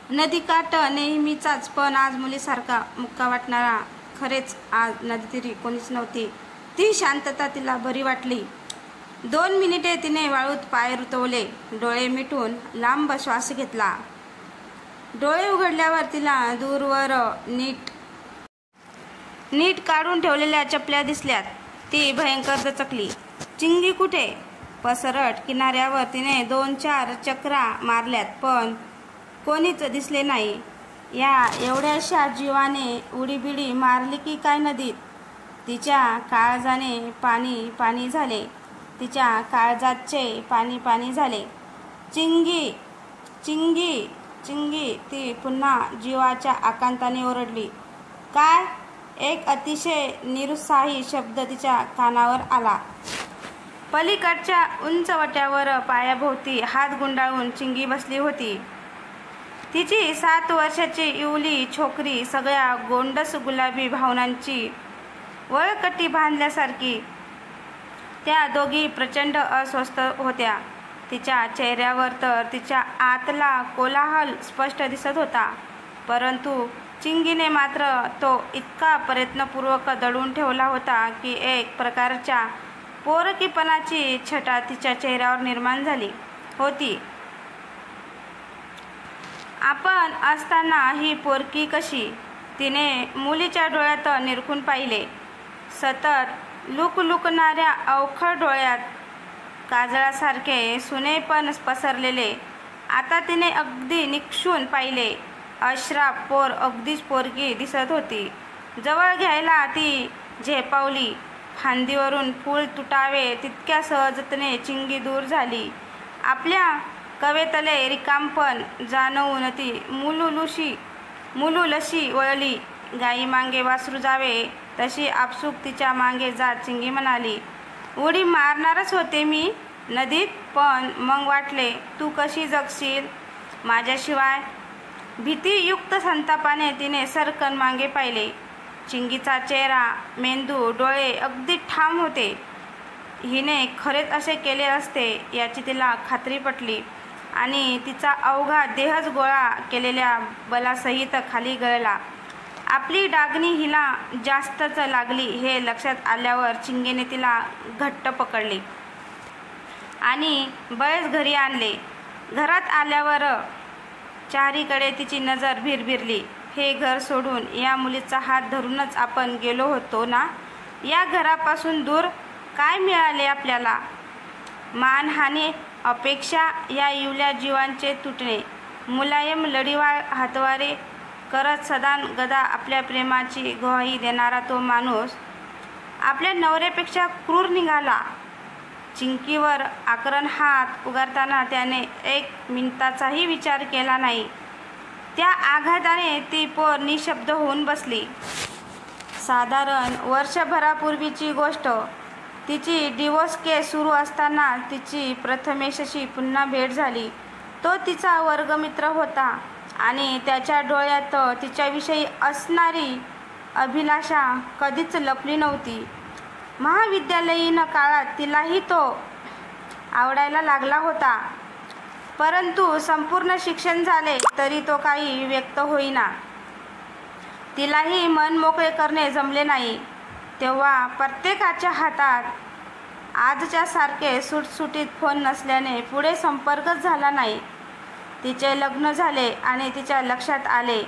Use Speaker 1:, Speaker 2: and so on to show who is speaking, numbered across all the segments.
Speaker 1: नदीकाठ नेहमीचाच, पण आज मुलीसारखा मुक्का वाटणारा. खरेच आज नदीतीरी कोणीच नव्हती. ती शांतता तिला बरी वाटली. 2 मिनिटे तिने वाळूत पाय रुतवले, डोळे मिटून लांब श्वास घेतला. डोळे उघडल्यावर तिला दूरवर नीट काढून ठेवलेल्या चपल्या दिसल्यात. ती भयंकर दचकली. चिंगी कुठे? पसरट किनाऱ्यावर तिने 2-4 चक्रा मारल्यात, पण कोणीच दिसले नाही. या एवढ्याशा जीवाने उडीबिडी मारली की काय नदीत? तिच्या काळजाने पाणी पाणी झाले. तिच्या काळजाचे पाणी पाणी झाले. चिंगी चिंगी चिंगी, ती पुन्हा जीवाच्या आकांताने ओरडली. काय? एक अतिशय निरुत्साही शब्द तिच्या कानावर आला. पलीकडच्या उंचवट्यावर पायाभोवती हात गुंडाळून चिंगी बसली होती. तिची 7 वर्षाची इवली छोकरी सगळ्या गोंडस गुलाबी भावनांची वळकटी बांधल्यासारखी. त्या दोघी प्रचंड अस्वस्थ होत्या. तिच्या चेहऱ्यावर तर तिच्या आतला कोलाहल स्पष्ट दिसत होता, परंतु चिंगीने मात्र तो इतका प्रयत्नपूर्वक दडून ठेवला होता की एक प्रकारच्या पोरकीपणाची छटा तिच्या चेहऱ्यावर निर्माण झाली होती. आपण असताना ही पोरकी कशी? तिने मुलीच्या डोळ्यात निरखून पाहिले. सतत लुकलुकणाऱ्या अवखळ डोळ्यात काजळासारखे सुनेपण पसरलेले. आता तिने अगदी निक्षून पाहिले. अश्राप पोर अगदीच पोरगी दिसत होती. जवळ घ्यायला ती झेपावली. फांदीवरून फूल तुटावे तितक्या सहजतेने चिंगी दूर झाली. आपल्या कवेतले रिकामपण जाणवून ती मुलुलशी वळली. गाई मागे वासरू जावे तशी आपसूक तिच्या मागे जात चिंगी म्हणाली, उडी मारणारच होते मी नदीत, पण मग वाटले तू कशी जगशील माझ्याशिवाय. भीतीयुक्त संतापाने तिने सरकन मागे पाहिले. चिंगीचा चेहरा, मेंदू, डोळे अगदी ठाम होते. हिने खरेच असे केले असते याची तिला खात्री पटली आणि तिचा अवघा देहच गोळा केलेल्या बलासहित खाली गळला. आपली डागणी हिला जास्तच लागली हे लक्षात आल्यावर चिंगीने तिला घट्ट पकडले आणि बळेच घरी आणले. घरात आल्यावर चारीकडे तिची नजर भिरभिरली. हे घर सोडून या मुलीचा हात धरूनच आपण गेलो होतो ना? या घरापासून दूर काय मिळाले आपल्याला? मानहानी, अपेक्षा, या इवल्या जीवांचे तुटणे. मुलायम लढीवाळ हातवारे करत सदान गदा आपल्या प्रेमाची ग्वाही देणारा तो माणूस आपल्या नवऱ्यापेक्षा क्रूर निघाला. चिंकीवर आकरण हात उगारताना त्याने 1 मिनिटाचाही विचार केला नाही. त्या आघाताने ती पोर निशब्द होऊन बसली. साधारण वर्षभरापूर्वीची गोष्ट. तिची डिवोर्स केस सुरू असताना तिची प्रथमेशशी पुन्हा भेट झाली. तो तिचा वर्गमित्र होता आणि त्याच्या डोळ्यात तिच्याविषयी असणारी अभिलाषा कधीच लपली नव्हती. महाविद्यालयीन काळात तिलाही तो आवडायला लागला होता, परंतु संपूर्ण शिक्षण झाले तरी तो काही व्यक्त होईना. तिलाही मन मोकळे करणे जमले नाही. तेव्हा प्रत्येकाच्या हातात आजच्या सारखे सुटसुटीत फोन नसल्याने पुढे संपर्कच झाला नाही. तिचे लग्न झाले आणि तिच्या लक्षात आले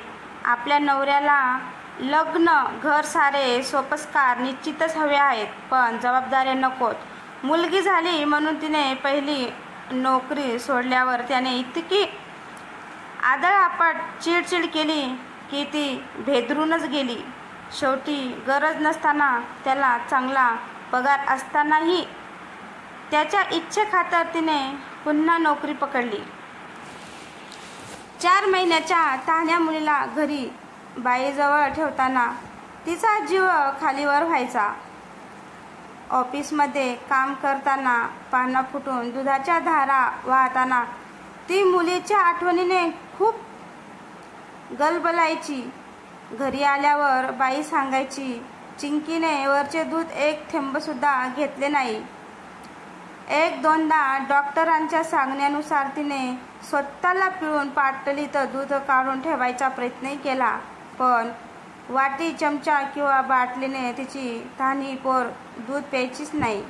Speaker 1: आपल्या नवऱ्याला लग्न, घर, सारे सोपस्कार निश्चितच हवे आहेत, पण जबाबदाऱ्या नकोत. मुलगी झाली म्हणून तिने पहिली नोकरी सोडल्यावर त्याने इतकी आदळआपट चिडचिड केली की ती भेदरूनच गेली. शेवटी गरज नसताना, त्याला चांगला पगार असतानाही त्याच्या इच्छेखातर तिने पुन्हा नोकरी पकडली. 4 महिन्याच्या तान्ह्या मुलीला घरी बाईजवळ ठेवताना तिचा जीव खालीवर व्हायचा. ऑफिसमध्ये काम करताना पानं फुटून दुधाच्या धारा वाहताना ती मुलीच्या आठवणीने खूप गलबलायची. घरी आल्यावर बाई सांगायची, चिंकीने वरचे दूध 1 थेंबसुद्धा घेतले नाही. एक दोनदा डॉक्टरांच्या सांगण्यानुसार तिने स्वतःला पिळून पाटलीत दूध काढून ठेवायचा प्रयत्नही केला, पण वाटी, चमचा किंवा बाटलीने तिची तहानी पोर दूध प्यायचीच नाही.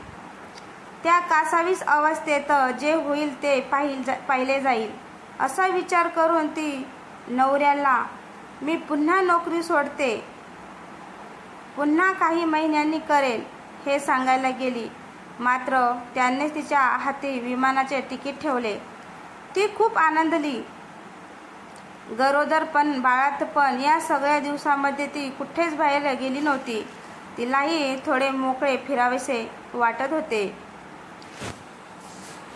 Speaker 1: त्या कासावीस अवस्थेत जे होईल ते पाहिले जाईल असा विचार करून ती नवऱ्याला मी पुन्हा नोकरी सोडते, पुन्हा काही महिन्यांनी करेल हे सांगायला गेली. मात्र त्याने तिच्या हाती विमानाचे तिकीट ठेवले. ती खूप आनंदली. गरोदरपण, बाळातपण या सगळ्या दिवसामध्ये ती कुठेच बाहेर गेली नव्हती. तिलाही थोडे मोकळे फिरावेसे वाटत होते.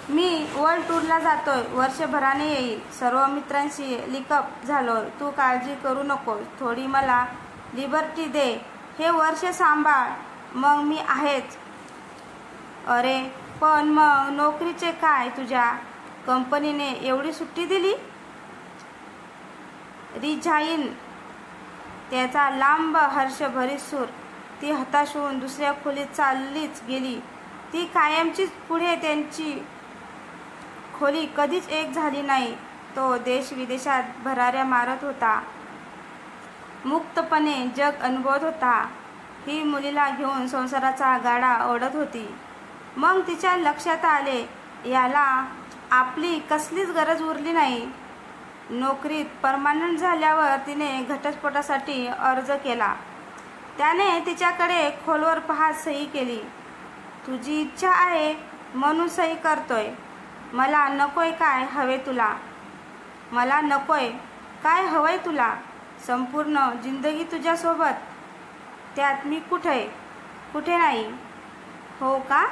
Speaker 1: मी वर्ल्ड टूरला जातोय, वर्षभराने येईल, सर्व मित्रांशी लिंकअप झालोय, तू काळजी करू नकोस, थोडी मला लिबर्टी दे, हे वर्ष सांभाळ, मग मी आहेच. अरे पण मग नोकरीचे काय, तुझ्या कंपनीने एवढी सुट्टी दिली? रिझाईन. त्याचा लांब हर्षभरीत सूर. ती हताश होऊन दुसऱ्या खोलीत चाललीच गेली. ती कायमचीच पुढे त्यांची खोली कधीच एक झाली नाही. तो देश विदेशात भराऱ्या मारत होता, मुक्तपणे जग अनुभवत होता. ही मुलीला घेऊन संसाराचा गाडा ओढत होती. मग तिच्या लक्षात आले, याला आपली कसलीच गरज उरली नाही. नोकरीत परमनंट झाल्यावर तिने घटस्फोटासाठी अर्ज केला. त्याने तिच्याकडे खोलवर पाहत सही केली. तुझी इच्छा आहे म्हणून सही करतोय. मला नकोय काय हवे तुला? मला नकोय काय हवंय तुला? संपूर्ण जिंदगी तुझ्यासोबत. त्यात मी कुठे नाही. हो का?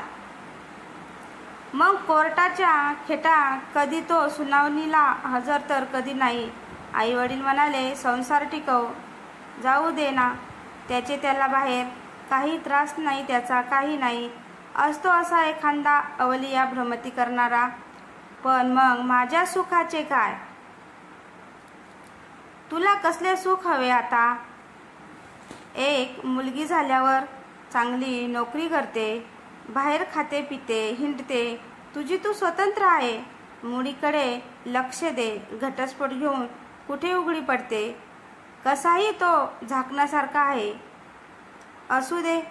Speaker 1: मग कोर्टाच्या खेटा, कधी तो सुनावणीला हजर तर कधी नाही. आई वडील म्हणाले, संसार टिकव, जाऊ दे ना, त्याचे त्याला बाहेर, काही त्रास नाही त्याचा, काही नाही. असतो असा एखादा अवलिया भ्रमती करणारा. पण मग माझ्या सुखाचे काय? तुला कसले सुख हवे आता? एक मुलगी झाल्यावर चांगली नोकरी करते, बाहेर खाते पिते, हिंडते, तुझी तू स्वतंत्र आहे. मुलीकडे लक्ष दे. घटस्फोट घेऊन कुठे उघडी पडते? कसाही तो झाकण्यासारखा आहे. असू दे,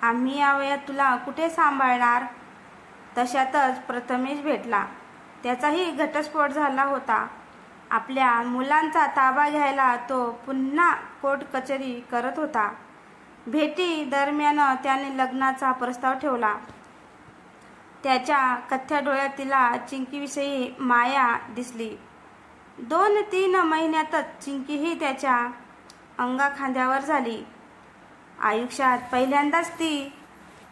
Speaker 1: आम्ही या वयात तुला कुठे सांभाळणार? तशातच प्रथमेश भेटला. त्याचाही घटस्फोट झाला होता. आपल्या मुलांचा ताबा घ्यायला तो पुन्हा कोर्ट कचेरी करत होता. भेटी दरम्यान त्याने लग्नाचा प्रस्ताव ठेवला. त्याच्या कथ्या डोळ्यात तिला चिंकीविषयी माया दिसली. 2-3 महिन्यातच चिंकीही त्याच्या अंगाखांद्यावर झाली. आयुष्यात पहिल्यांदाच ती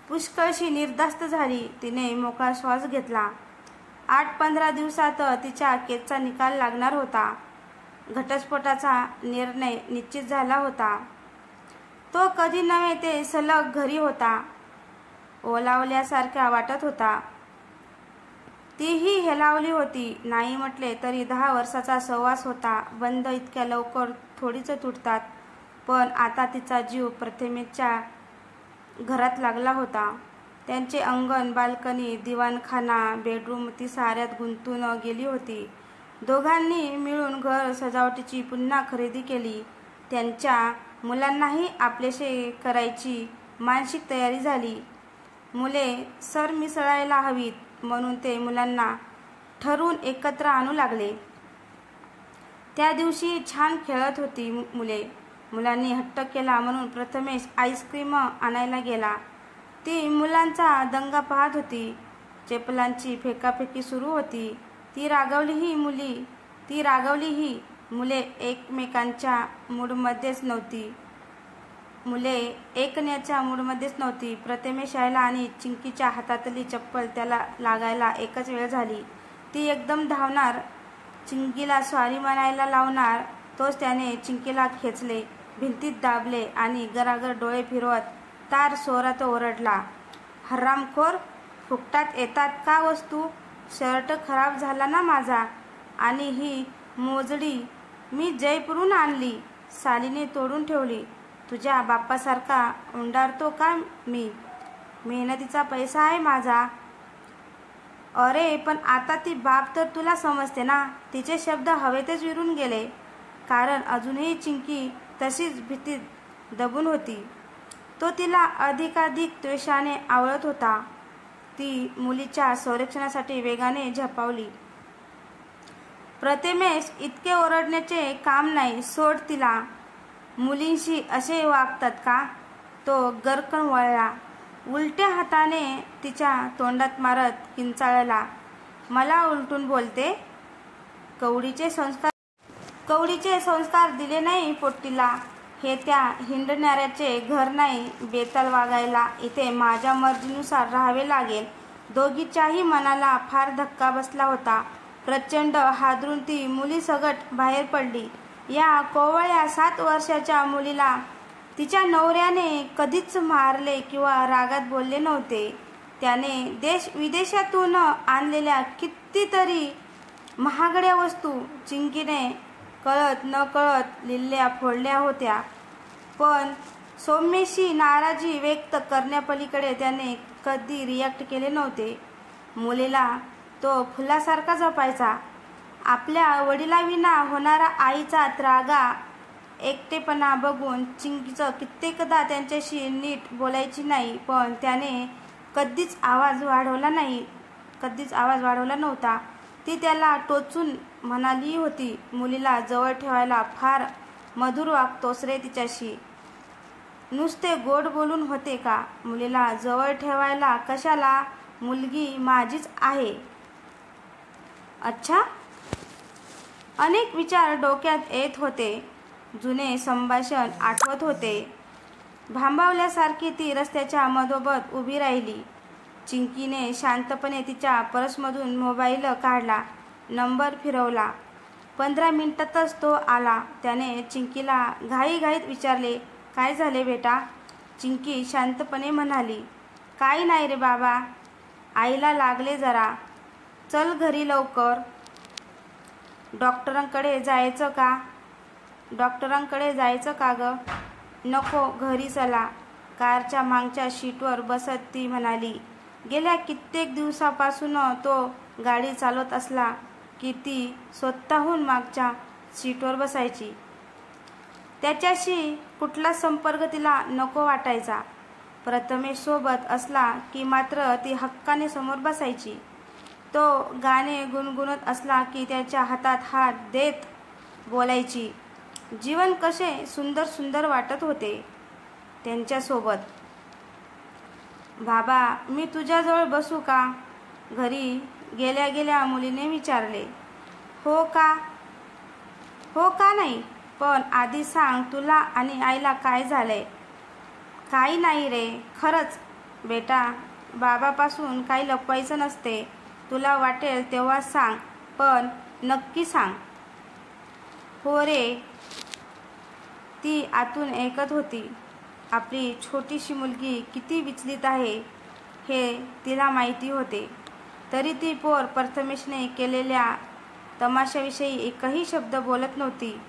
Speaker 1: पुष्कळशी निर्धास्त झाली. तिने मोकळा श्वास घेतला. 8-15 दिवसात तिच्या केसचा निकाल लागणार होता. घटस्फोटाचा निर्णय निश्चित झाला होता. तो कधी नव्हे ते सलग घरी होता. ओलावल्यासारखा वाटत होता. तीही हेलावली होती. नाही म्हटले तरी 10 वर्षाचा सहवास होता. बंध इतक्या लवकर थोडीच तुटतात. पण आता तिचा जीव प्रथमेशच्या घरात लागला होता. त्यांचे अंगण, बाल्कनी, दिवाणखाना, बेडरूम ती साऱ्यात गुंतून गेली होती. दोघांनी मिळून घर सजावटीची पुन्हा खरेदी केली. त्यांच्या मुलांनाही आपलेसे करायची मानसिक तयारी झाली. मुले सरमिसळायला हवीत म्हणून ते मुलांना ठरवून एकत्र आणू लागले. त्या दिवशी छान खेळत होती मुले. मुलांनी हट्ट केला म्हणून प्रथमेश आईस्क्रीम आणायला गेला. ती मुलांचा दंगा पाहत होती. चपलांची फेकाफेकी सुरू होती. ती रागवलीही. मुले एकमेकांच्या मूडमध्येच नव्हती. प्रथमेश यायला आणि चिंकीच्या हातातली चप्पल त्याला लागायला एकच वेळ झाली. ती एकदम धावणार, चिंकीला सॉरी म्हणायला लावणार. तोच त्याने चिंकीला खेचले, भिंतीत दाबले आणि गरागर डोळे फिरवत तार स्वरात ओरडला, हरामखोर, फुकटात येतात का वस्तू? शर्ट खराब झाला ना माझा, आणि ही मोजडी मी जयपूरहून आणली, सालीने तोडून ठेवली. तुझ्या बाप्पासारखा उंडारतो का मी? मेहनतीचा पैसा आहे माझा. अरे पण आता ती बाब तर तुला समजते ना. तिचे शब्द हवेतच विरून गेले, कारण अजूनही चिंकी तशीच भीतीत दबून होती. तो तिला अधिकाधिक द्वेषाने आवळत होता. ती मुलीच्या संरक्षणासाठी वेगाने झपावली. प्रथमेश, इतके ओरडण्याचे काम नाही, सोड तिला. मुलींशी असे वागतात का? तो गर्रकन वळला. उलट्या हाताने तिच्या तोंडात मारत किंचाळला. मला उलटून बोलते? कवडीचे संस्कार दिले नाही पोट्टीला. हे त्या हिंडणाऱ्याचे घर नाही बेताल वागायला. इथे माझ्या मर्जीनुसार राहावे लागेल. दोघीच्याही मनाला फार धक्का बसला होता. प्रचंड हादरून ती मुलीसकट बाहेर पडली. या कोवळ्या 7 वर्षाच्या मुलीला तिच्या नवऱ्याने कधीच मारले किंवा रागात बोलले नव्हते. त्याने देश विदेशातून आणलेल्या कितीतरी महागड्या वस्तू चिंकीने कळत न कळत लिहिल्या फोडल्या होत्या, पण सौम्यशी नाराजी व्यक्त करण्यापलीकडे त्याने कधी रिॲक्ट केले नव्हते. मुलीला तो फुलासारखा जपायचा. आपल्या वडिलांविना होणारा आईचा त्रागा, एकटेपणा बघून चिंकीचं कित्येकदा त्यांच्याशी नीट बोलायची नाही, पण त्याने कधीच आवाज वाढवला नव्हता. ती त्याला टोचून म्हणाली होती, मुलीला जवळ ठेवायला फार मधुर वागतोस रे तिच्याशी. नुसते गोड बोलून होते का? मुलीला जवळ ठेवायला कशाला? मुलगी माझीच आहे. अच्छा. अनेक विचार डोक्यात येत होते. जुने संभाषण आठवत होते. भांबावल्यासारखी ती रस्त्याच्या मधोमध उभी राहिली. चिंकीने शांतपणे तिच्या पर्समधून मोबाईल काढला, नंबर फिरवला. 15 मिनिटातच तो आला. त्याने चिंकीला घाईघाईत विचारले, काय झाले बेटा? चिंकी शांतपणे म्हणाली, काही नाही रे बाबा, आईला लागले जरा. चल घरी लवकर. डॉक्टरांकडे जायचं का ग? नको, घरी चला. कारच्या मागच्या सीटवर बसत ती म्हणाली. गेल्या कित्येक दिवसापासून तो गाडी चालवत असला की ती स्वतःहून मागच्या सीटवर बसायची. त्याच्याशी कुठला संपर्क तिला नको वाटायचा. प्रथमेश सोबत असला की मात्र ती हक्काने समोर बसायची. तो गाणे गुणगुणत असला की त्याच्या हातात हात देत बोलायची. जीवन कसे सुंदर सुंदर वाटत होते त्यांच्यासोबत. बाबा, मी तुझ्याजवळ बसू का? घरी गेल्या गेल्या मुलीने विचारले. हो का नाही, पण आधी सांग, तुला आणि आईला काय झालंय? काही नाही रे, खरंच बेटा, बाबापासून काही लपवायचं नसते. तुला वाटेल तेव्हा सांग, पण नक्की सांग. हो रे. ती आतून ऐकत होती. आपली छोटीशी मुलगी किती विचलित आहे हे तिला माहिती होते. तरी ती पोर प्रथमेशने केलेल्या तमाशाविषयी एकही शब्द बोलत नव्हती.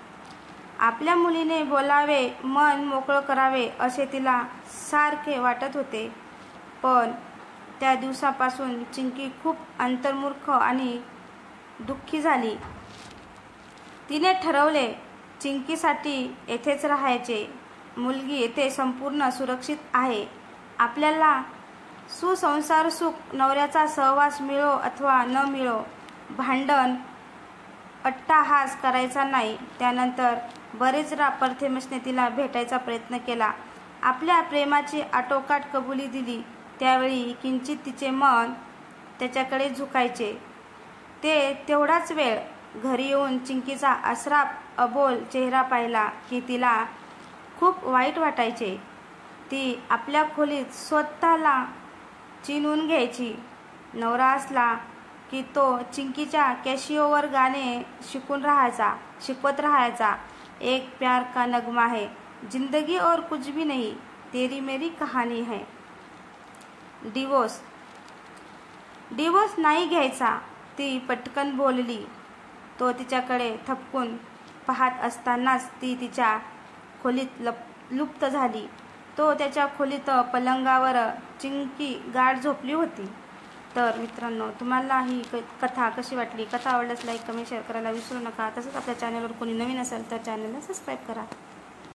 Speaker 1: आपल्या मुलीने बोलावे, मन मोकळं करावे असे तिला सारखे वाटत होते. पण त्या दिवसापासून चिंकी खूप अंतर्मुख आणि दुःखी झाली. तिने ठरवले, चिंकीसाठी येथेच राहायचे. मुलगी येथे संपूर्ण सुरक्षित आहे. आपल्याला सुसंसार सुख, नवऱ्याचा सहवास मिळो अथवा न मिळो, भांडण अट्टाहास करायचा नाही. त्यानंतर बरेचदा प्रथमेशने तिला भेटायचा प्रयत्न केला. आपल्या प्रेमाची आटोकाट कबुली दिली. त्यावेळी किंचित तिचे मन त्याच्याकडे झुकायचे. ते तेवढाच वेळ. घरी येऊन चिंकीचा अस्राप अबोल चेहरा पाहिला की तिला खूप वाईट वाटायचे. ती आपल्या खोलीत स्वतःला चिनवून घ्यायची. नवरा असला की तो चिंकीच्या कॅशिओवर गाणे शिकवत राहायचा. एक प्यार का नगमा है, जिंदगी और कुछ भी नहीं, तेरी मेरी कहानी है. डिवोर्स नाही घ्यायचा, ती पटकन बोलली. तो तिच्याकडे थपकून पाहत असतानाच ती तिच्या खोलीत लुप्त झाली. तो त्याच्या खोलीत पलंगावर चिंकी गाढ झोपली होती. तर मित्रांनो, तुम्हाला ही कथा कशी वाटली? कथा आवडल्यास लाईक, कमेंट, शेअर करायला विसरू नका. तसंच आपल्या चॅनलवर कोणी नवीन असेल तर चॅनलला सबस्क्राईब करा.